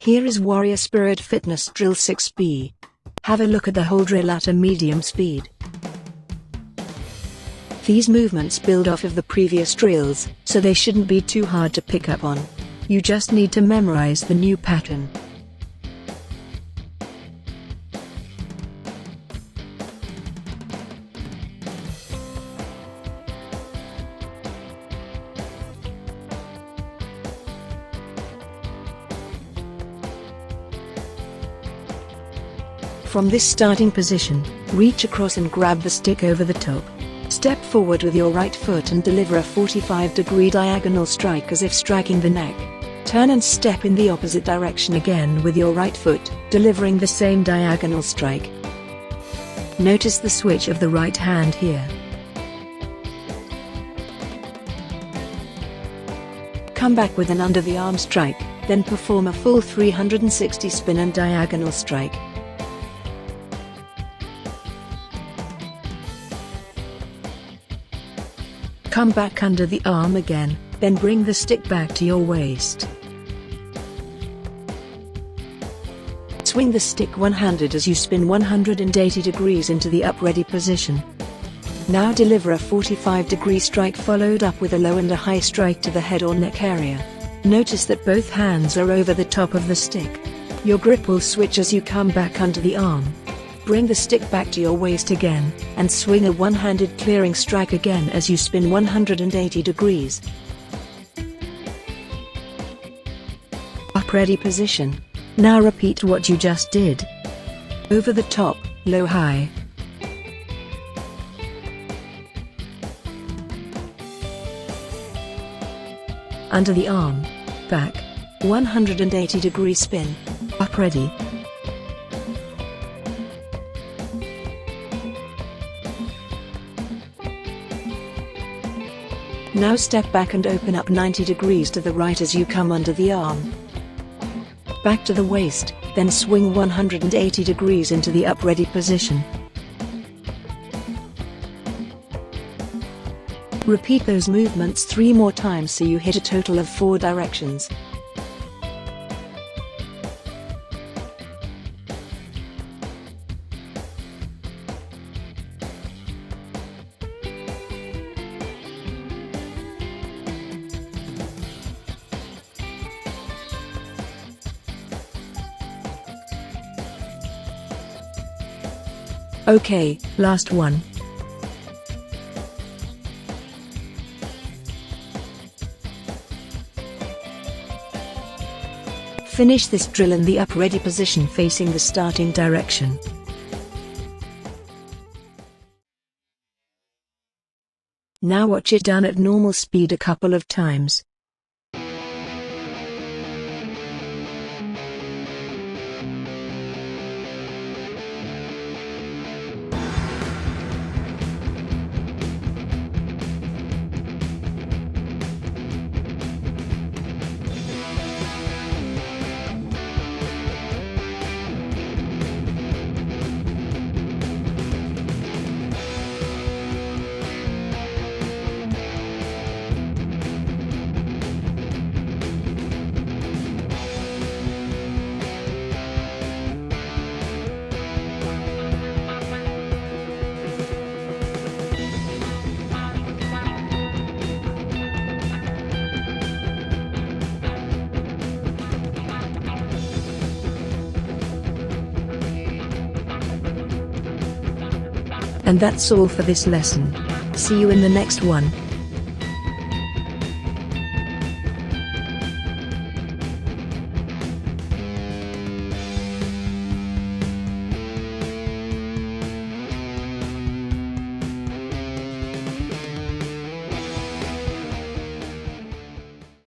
Here is Warrior Spirit Fitness Drill 6B. Have a look at the whole drill at a medium speed. These movements build off of the previous drills, so they shouldn't be too hard to pick up on. You just need to memorize the new pattern. From this starting position, reach across and grab the stick over the top. Step forward with your right foot and deliver a 45-degree diagonal strike as if striking the neck. Turn and step in the opposite direction again with your right foot, delivering the same diagonal strike. Notice the switch of the right hand here. Come back with an under the arm strike, then perform a full 360 spin and diagonal strike. Come back under the arm again, then bring the stick back to your waist. Swing the stick one-handed as you spin 180 degrees into the up ready position. Now deliver a 45-degree strike followed up with a low and a high strike to the head or neck area. Notice that both hands are over the top of the stick. Your grip will switch as you come back under the arm. Bring the stick back to your waist again, and swing a one-handed clearing strike again as you spin 180 degrees. Up ready position. Now repeat what you just did. Over the top, low high. Under the arm. Back. 180-degree spin. Up ready. Now step back and open up 90 degrees to the right as you come under the arm. Back to the waist, then swing 180 degrees into the up ready position. Repeat those movements 3 more times so you hit a total of 4 directions. Okay, last one. Finish this drill in the up ready position facing the starting direction. Now watch it done at normal speed a couple of times. And that's all for this lesson. See you in the next one.